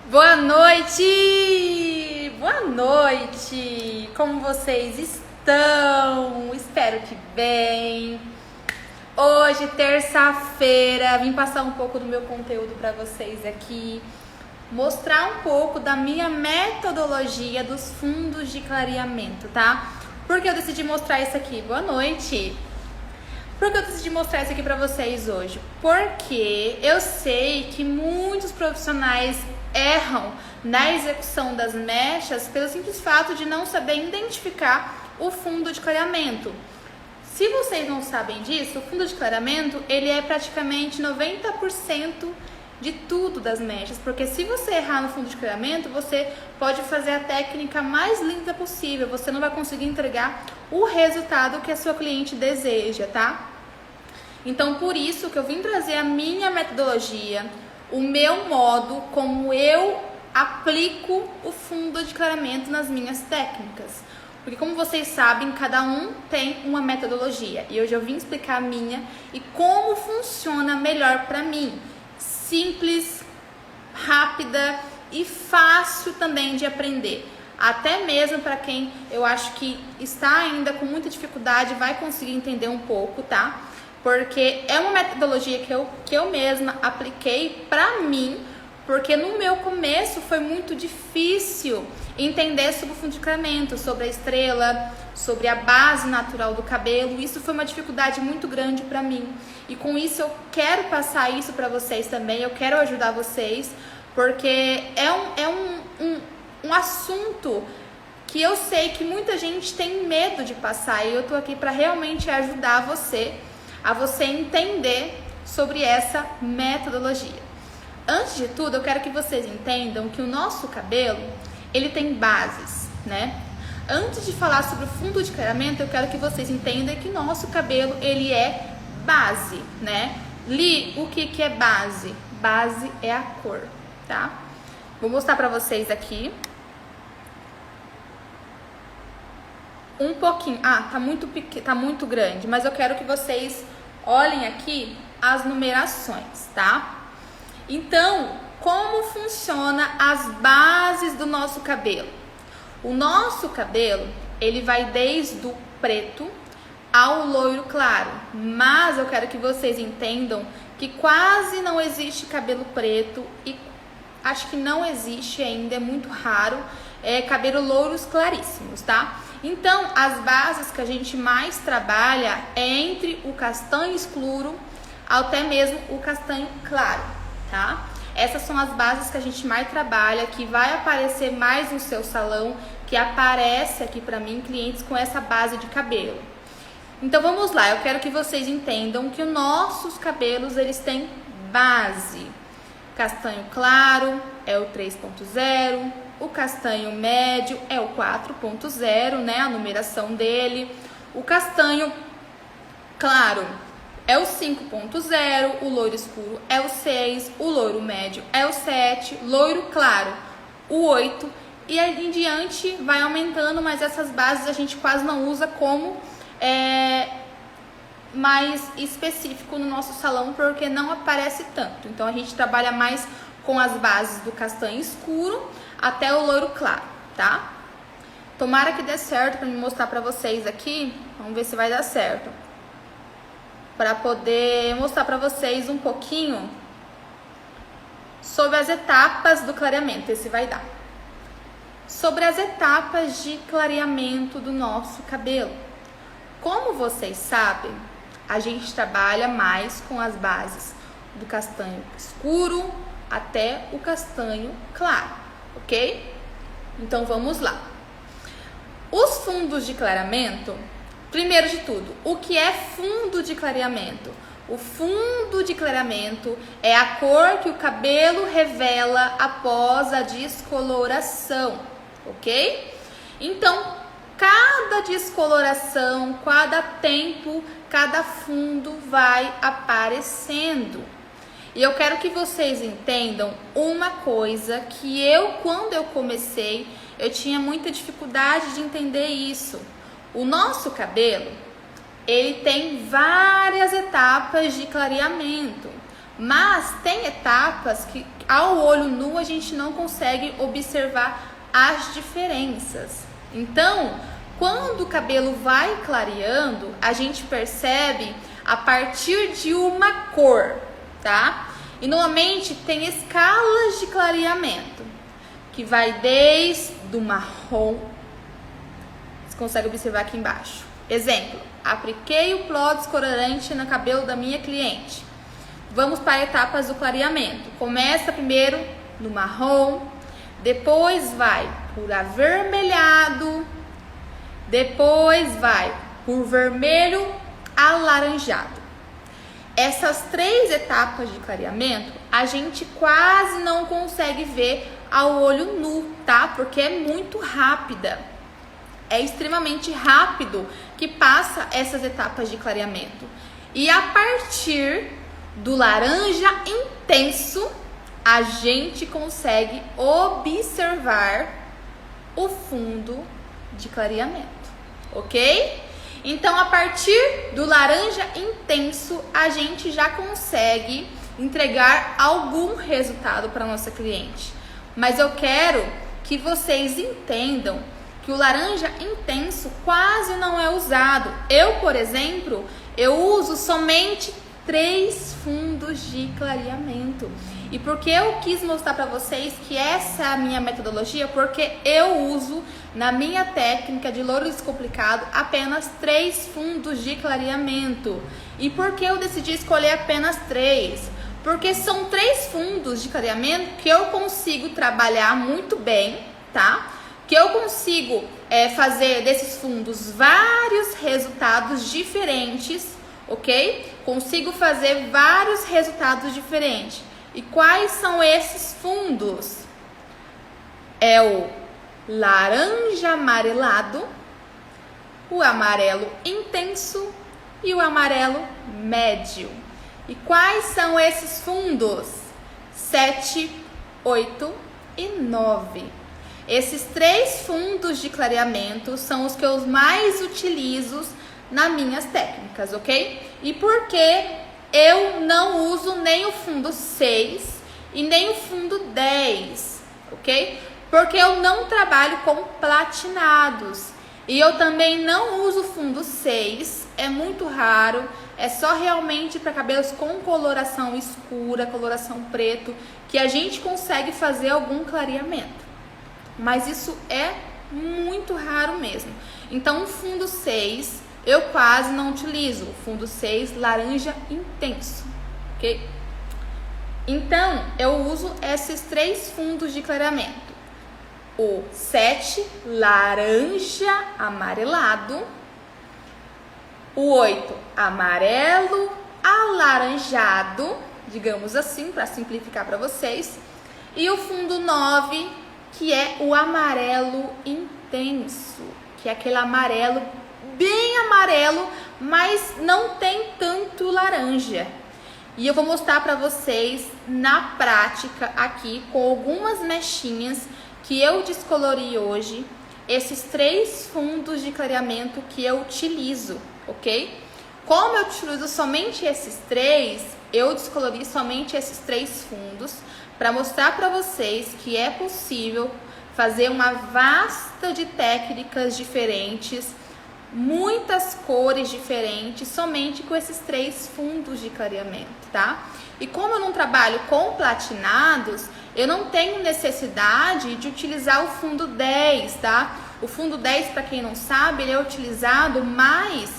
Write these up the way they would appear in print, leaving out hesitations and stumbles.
Boa noite! Boa noite! Como vocês estão? Espero que bem. Hoje, terça-feira, vim passar um pouco do meu conteúdo para vocês aqui, mostrar um pouco da minha metodologia dos fundos de clareamento, tá? Por que eu decidi mostrar isso aqui? Boa noite! Por que eu decidi mostrar isso aqui para vocês hoje? Porque eu sei que muitos profissionais erram na execução das mechas pelo simples fato de não saber identificar o fundo de clareamento. Se vocês não sabem disso, o fundo de clareamento ele é praticamente 90% de tudo das mechas, porque se você errar no fundo de clareamento, você pode fazer a técnica mais linda possível, você não vai conseguir entregar o resultado que a sua cliente deseja, tá? Então, por isso que eu vim trazer a minha metodologia, o meu modo, como eu aplico o fundo de clareamento nas minhas técnicas. Porque como vocês sabem, cada um tem uma metodologia. E hoje eu vim explicar a minha e como funciona melhor para mim. Simples, rápida e fácil também de aprender. Até mesmo para quem eu acho que está ainda com muita dificuldade, vai conseguir entender um pouco, tá? Porque é uma metodologia que eu mesma apliquei para mim, porque no meu começo foi muito difícil entender sobre o fundo de clareamento, sobre a estrela, sobre a base natural do cabelo. Isso foi uma dificuldade muito grande para mim. E com isso eu quero passar isso para vocês também, eu quero ajudar vocês, porque é um assunto que eu sei que muita gente tem medo de passar e eu tô aqui para realmente ajudar você a você entender sobre essa metodologia. Antes de tudo, eu quero que vocês entendam que o nosso cabelo, ele tem bases, né? Antes de falar sobre o fundo de clareamento, eu quero que vocês entendam que o nosso cabelo, ele é base, né? Li, o que é base? Base é a cor, tá? Vou mostrar pra vocês aqui. Um pouquinho, tá muito grande, mas eu quero que vocês olhem aqui as numerações, tá? Então, como funciona as bases do nosso cabelo? O nosso cabelo, ele vai desde o preto ao loiro claro, mas eu quero que vocês entendam que quase não existe cabelo preto e acho que não existe ainda, é muito raro, cabelo louros claríssimos, tá? Então, as bases que a gente mais trabalha é entre o castanho escuro até mesmo o castanho claro, tá? Essas são as bases que a gente mais trabalha, que vai aparecer mais no seu salão, que aparece aqui pra mim clientes com essa base de cabelo. Então, vamos lá, eu quero que vocês entendam que os nossos cabelos, eles têm base. Castanho claro é o 3.0, o castanho médio é o 4.0, né, a numeração dele. O castanho claro é o 5.0, o loiro escuro é o 6, o loiro médio é o 7, loiro claro o 8 e aí em diante vai aumentando, mas essas bases a gente quase não usa como mais específico no nosso salão porque não aparece tanto. Então a gente trabalha mais com as bases do castanho escuro até o loiro claro, tá? Tomara que dê certo para me mostrar para vocês aqui. Vamos ver se vai dar certo. Para poder mostrar para vocês um pouquinho sobre as etapas do clareamento. Esse vai dar. Sobre as etapas de clareamento do nosso cabelo. Como vocês sabem, a gente trabalha mais com as bases do castanho escuro até o castanho claro, ok? Então vamos lá. Os fundos de clareamento, primeiro de tudo, o que é fundo de clareamento? O fundo de clareamento é a cor que o cabelo revela após a descoloração, ok? Então, cada descoloração, cada tempo, cada fundo vai aparecendo. E eu quero que vocês entendam uma coisa que quando eu comecei, eu tinha muita dificuldade de entender isso. O nosso cabelo, ele tem várias etapas de clareamento. Mas tem etapas que ao olho nu a gente não consegue observar as diferenças. Então, quando o cabelo vai clareando, a gente percebe a partir de uma cor, tá? E normalmente tem escalas de clareamento, que vai desde o marrom. Você consegue observar aqui embaixo. Exemplo, apliquei o pó descolorante no cabelo da minha cliente. Vamos para etapas do clareamento. Começa primeiro no marrom, depois vai por avermelhado, depois vai por vermelho alaranjado. Essas 3 etapas de clareamento a gente quase não consegue ver ao olho nu, tá? Porque é muito rápida. É extremamente rápido que passa essas etapas de clareamento. E a partir do laranja intenso, a gente consegue observar o fundo de clareamento, ok? Então, a partir do laranja intenso, a gente já consegue entregar algum resultado para nossa cliente. Mas eu quero que vocês entendam que o laranja intenso quase não é usado. Eu, por exemplo, eu uso somente 3 fundos de clareamento. E por que eu quis mostrar para vocês que essa é a minha metodologia? Porque eu uso na minha técnica de louro descomplicado apenas 3 fundos de clareamento. E por que eu decidi escolher apenas 3? Porque são 3 fundos de clareamento que eu consigo trabalhar muito bem, tá? Que eu consigo fazer desses fundos vários resultados diferentes, ok? Consigo fazer vários resultados diferentes. E quais são esses fundos? É o laranja amarelado, o amarelo intenso e o amarelo médio. E quais são esses fundos? 7, 8 e 9. Esses 3 fundos de clareamento são os que eu mais utilizo nas minhas técnicas, ok? E por que eu não uso nem o fundo 6 e nem o fundo 10, ok? Porque eu não trabalho com platinados. E eu também não uso fundo 6, é muito raro. É só realmente para cabelos com coloração escura, coloração preto, que a gente consegue fazer algum clareamento. Mas isso é muito raro mesmo. Então, o fundo 6 eu quase não utilizo. O fundo 6 laranja intenso, ok? Então, eu uso esses 3 fundos de clareamento. O 7 laranja amarelado. O 8 amarelo alaranjado, digamos assim, para simplificar para vocês. E o fundo 9, que é o amarelo intenso, que é aquele amarelo bem amarelo, mas não tem tanto laranja. E eu vou mostrar para vocês na prática aqui com algumas mechinhas que eu descolori hoje, esses 3 fundos de clareamento que eu utilizo, ok? Como eu utilizo somente esses 3, eu descolori somente esses 3 fundos para mostrar para vocês que é possível fazer uma vasta de técnicas diferentes, muitas cores diferentes, somente com esses 3 fundos de clareamento, tá? E como eu não trabalho com platinados, eu não tenho necessidade de utilizar o fundo 10, tá? O fundo 10, para quem não sabe, ele é utilizado mais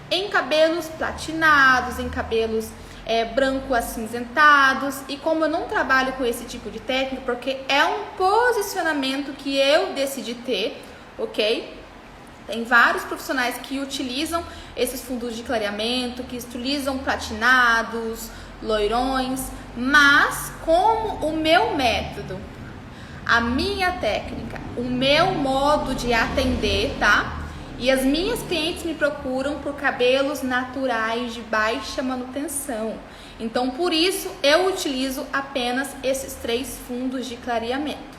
em cabelos platinados, em cabelos branco acinzentados. E como eu não trabalho com esse tipo de técnica, porque é um posicionamento que eu decidi ter, ok? Tem vários profissionais que utilizam esses fundos de clareamento, que utilizam platinados, loirões, mas como o meu método, a minha técnica, o meu modo de atender, tá? E as minhas clientes me procuram por cabelos naturais de baixa manutenção. Então, por isso, eu utilizo apenas esses 3 fundos de clareamento.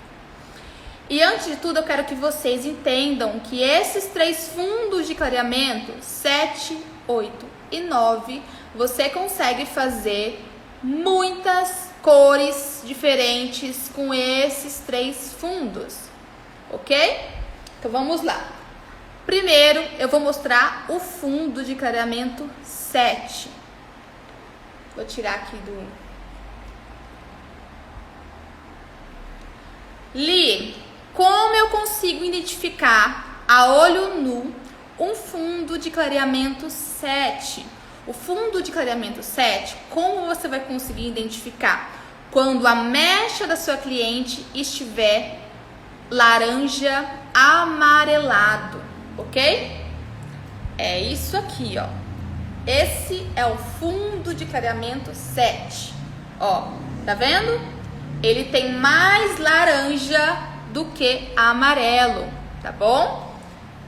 E antes de tudo, eu quero que vocês entendam que esses 3 fundos de clareamento, 7, 8 e 9, você consegue fazer muitas cores diferentes com esses 3 fundos, ok? Então vamos lá. Primeiro eu vou mostrar o fundo de clareamento 7. Vou tirar aqui do... Li, como eu consigo identificar a olho nu um fundo de clareamento 7? O fundo de clareamento 7, como você vai conseguir identificar? Quando a mecha da sua cliente estiver laranja amarelado, ok? É isso aqui, ó. Esse é o fundo de clareamento 7. Ó, tá vendo? Ele tem mais laranja do que amarelo, tá bom?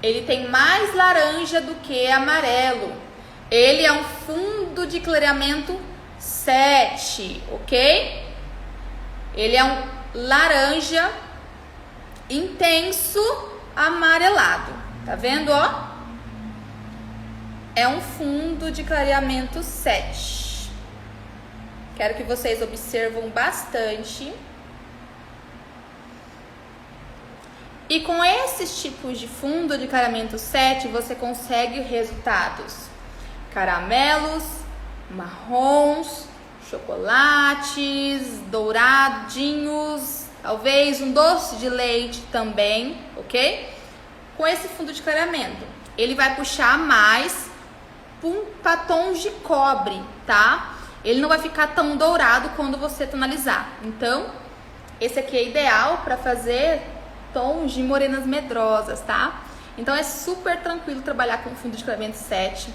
Ele tem mais laranja do que amarelo. Ele é um fundo de clareamento 7, ok? Ele é um laranja intenso amarelado. Tá vendo, ó? É um fundo de clareamento 7. Quero que vocês observam bastante. E com esses tipos de fundo de clareamento 7, você consegue resultados caramelos, marrons, chocolates, douradinhos, talvez um doce de leite também, ok? Com esse fundo de clareamento, ele vai puxar mais para tons de cobre, tá? Ele não vai ficar tão dourado quando você tonalizar. Então, esse aqui é ideal para fazer tons de morenas medrosas, tá? Então, é super tranquilo trabalhar com fundo de clareamento 7.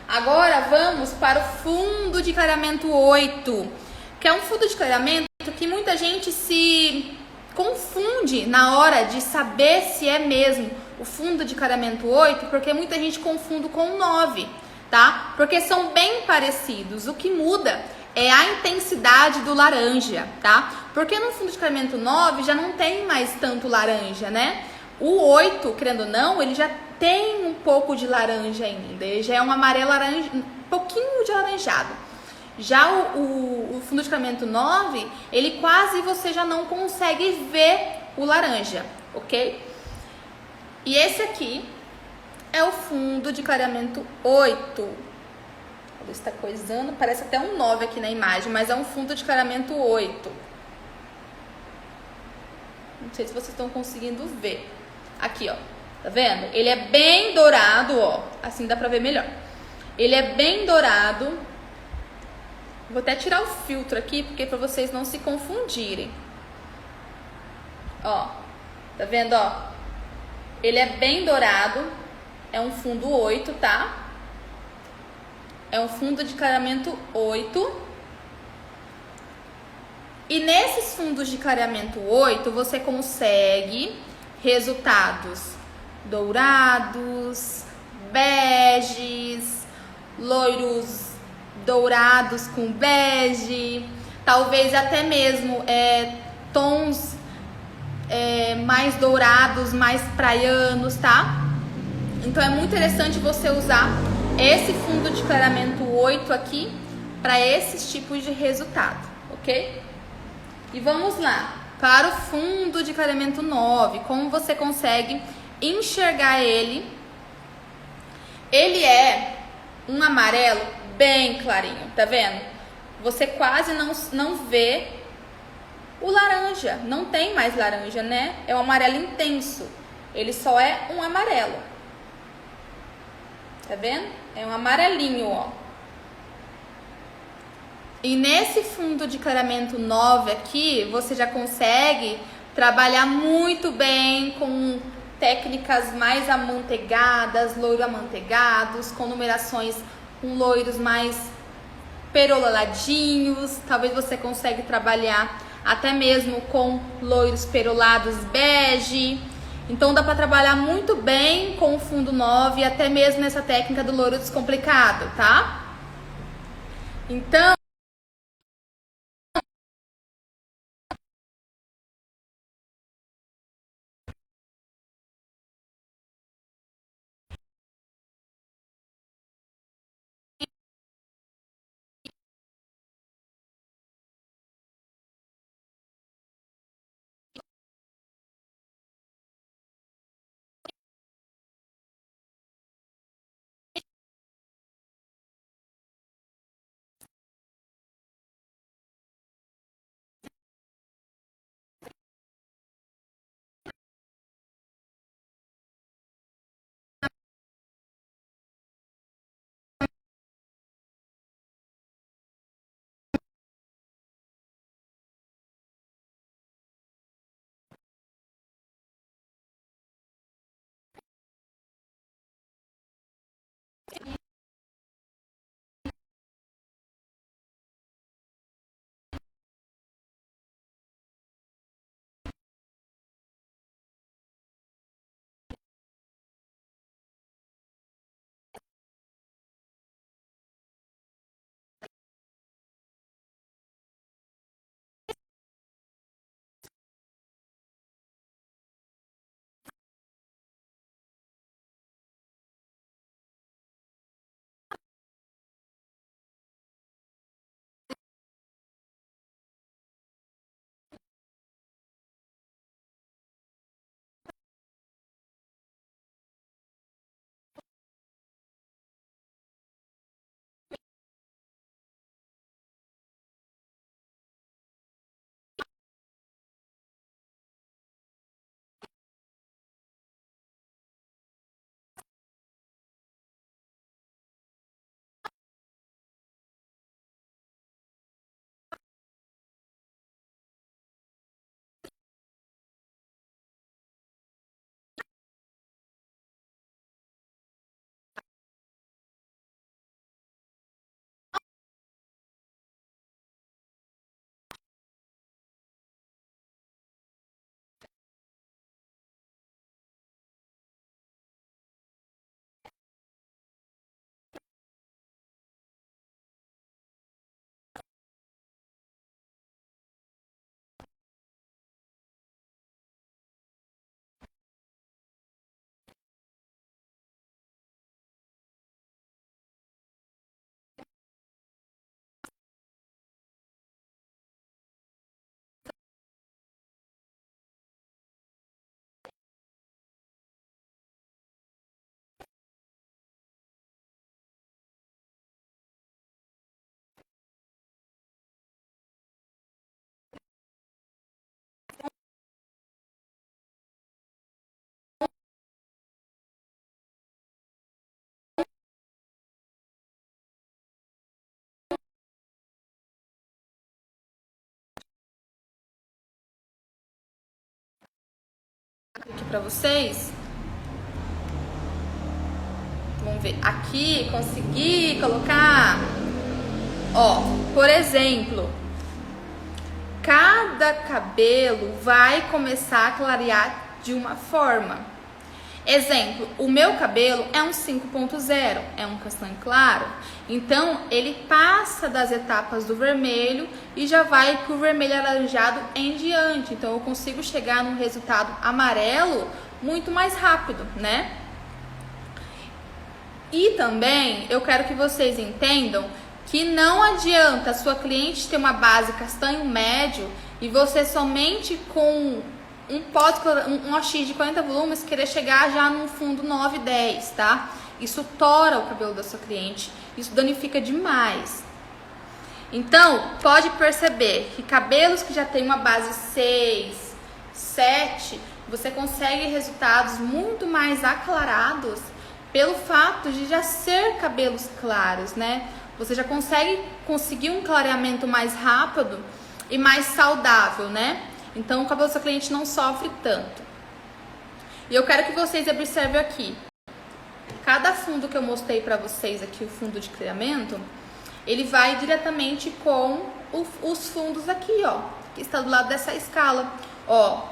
Agora, vamos para o fundo de clareamento 8, que é um fundo de clareamento que muita gente se confunde na hora de saber se é mesmo o fundo de clareamento 8, porque muita gente confunde com o 9, tá? Porque são bem parecidos. O que muda é a intensidade do laranja, tá? Porque no fundo de clareamento 9 já não tem mais tanto laranja, né? O 8, querendo ou não, ele já tem um pouco de laranja ainda. Ele já é um amarelo laranja, um pouquinho de alaranjado. Já o fundo de clareamento 9, ele quase você já não consegue ver o laranja, ok? E esse aqui é o fundo de clareamento 8. Ele está coisando, parece até um 9 aqui na imagem, mas é um fundo de clareamento 8. Não sei se vocês estão conseguindo ver. Aqui, ó. Tá vendo? Ele é bem dourado, ó. Assim dá pra ver melhor. Ele é bem dourado. Vou até tirar o filtro aqui, porque pra vocês não se confundirem. Ó. Tá vendo, ó? Ele é bem dourado. É um fundo 8, tá? É um fundo de clareamento 8. E nesses fundos de clareamento 8, você consegue resultados dourados, beges, loiros dourados com bege, talvez até mesmo tons mais dourados, mais praianos, tá? Então é muito interessante você usar esse fundo de clareamento 8 aqui para esses tipos de resultado, ok? E vamos lá para o fundo de clareamento 9, como você consegue enxergar ele. Ele é um amarelo bem clarinho, tá vendo? Você quase não vê o laranja, não tem mais laranja, né? É um amarelo intenso, ele só é um amarelo. Tá vendo? É um amarelinho, ó. E nesse fundo de clareamento 9 aqui, você já consegue trabalhar muito bem com técnicas mais amanteigadas, loiro amanteigados, com numerações com loiros mais perolaladinhos. Talvez você consiga trabalhar até mesmo com loiros perolados bege. Então dá para trabalhar muito bem com o fundo 9, até mesmo nessa técnica do loiro descomplicado, tá? Então Aqui para vocês. Vamos ver. Aqui, consegui colocar. Ó, por exemplo, cada cabelo vai começar a clarear de uma forma. Exemplo, o meu cabelo é um 5.0, é um castanho claro. Então, ele passa das etapas do vermelho e já vai pro vermelho alaranjado em diante. Então, eu consigo chegar num resultado amarelo muito mais rápido, né? E também, eu quero que vocês entendam que não adianta a sua cliente ter uma base castanho médio e você somente com um OX de 40 volumes querer chegar já num fundo 9, 10, tá? Isso tora o cabelo da sua cliente, isso danifica demais. Então, pode perceber que cabelos que já tem uma base 6, 7, você consegue resultados muito mais aclarados pelo fato de já ser cabelos claros, né? Você já conseguir um clareamento mais rápido e mais saudável, né? Então, o cabelo do seu cliente não sofre tanto. E eu quero que vocês observem aqui. Cada fundo que eu mostrei pra vocês aqui, o fundo de clareamento, ele vai diretamente com os fundos aqui, ó. Que está do lado dessa escala. Ó,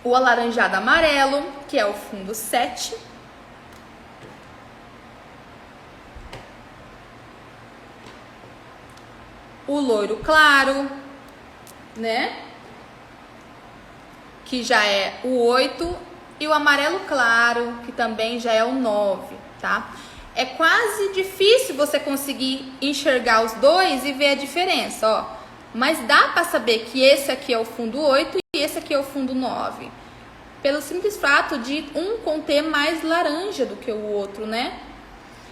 o alaranjado amarelo, que é o fundo 7. O loiro claro, né? Que já é o 8, e o amarelo claro, que também já é o 9, tá? É quase difícil você conseguir enxergar os dois e ver a diferença, ó. Mas dá pra saber que esse aqui é o fundo 8 e esse aqui é o fundo 9. Pelo simples fato de um conter mais laranja do que o outro, né?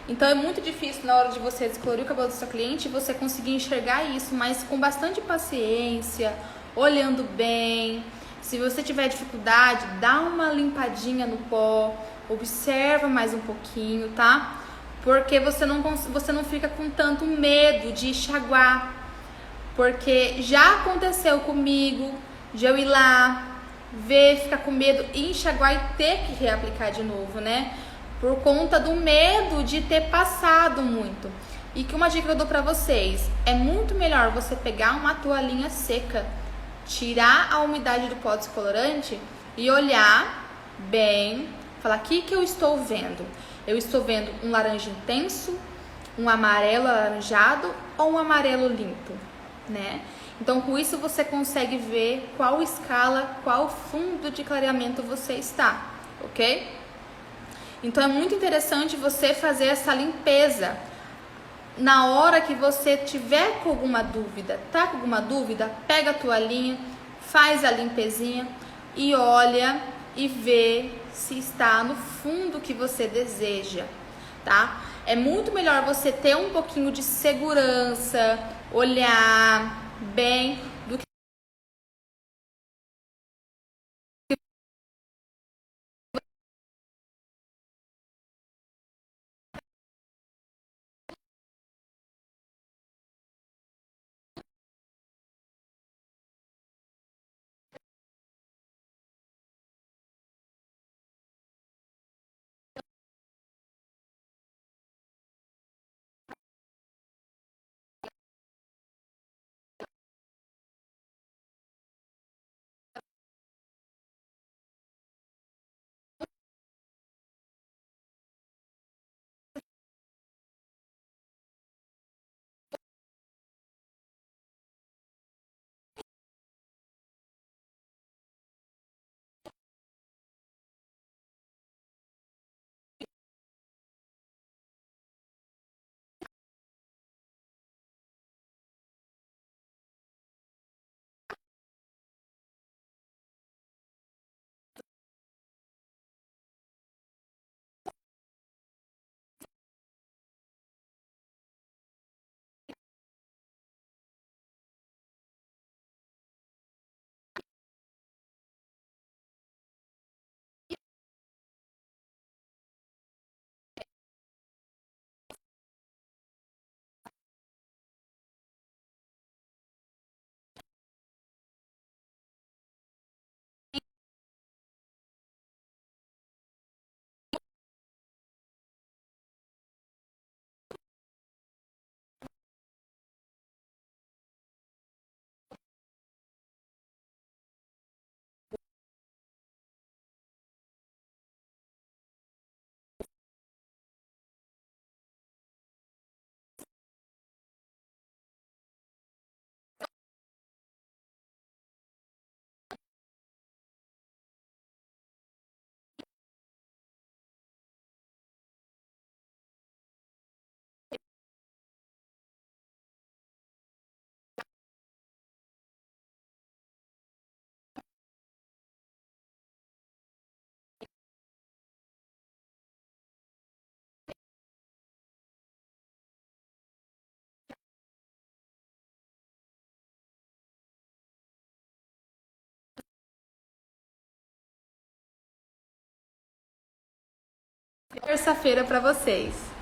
Então é muito difícil na hora de você descolorir o cabelo do seu cliente você conseguir enxergar isso, mas com bastante paciência, olhando bem. Se você tiver dificuldade, dá uma limpadinha no pó, observa mais um pouquinho, tá? Porque você não fica com tanto medo de enxaguar. Porque já aconteceu comigo, de eu ir lá, ver, ficar com medo e enxaguar e ter que reaplicar de novo, né? por conta do medo de ter passado muito. E que uma dica que eu dou pra vocês, é muito melhor você pegar uma toalhinha seca, tirar a umidade do pó descolorante e olhar bem, falar: o que eu estou vendo? Eu estou vendo um laranja intenso, um amarelo alaranjado ou um amarelo limpo, né? Então, com isso você consegue ver qual escala, qual fundo de clareamento você está, ok? Então, é muito interessante você fazer essa limpeza. Na hora que você tiver com alguma dúvida, tá com alguma dúvida, pega a toalhinha, faz a limpezinha e olha e vê se está no fundo que você deseja, tá? É muito melhor você ter um pouquinho de segurança, olhar bem, do que terça-feira para vocês.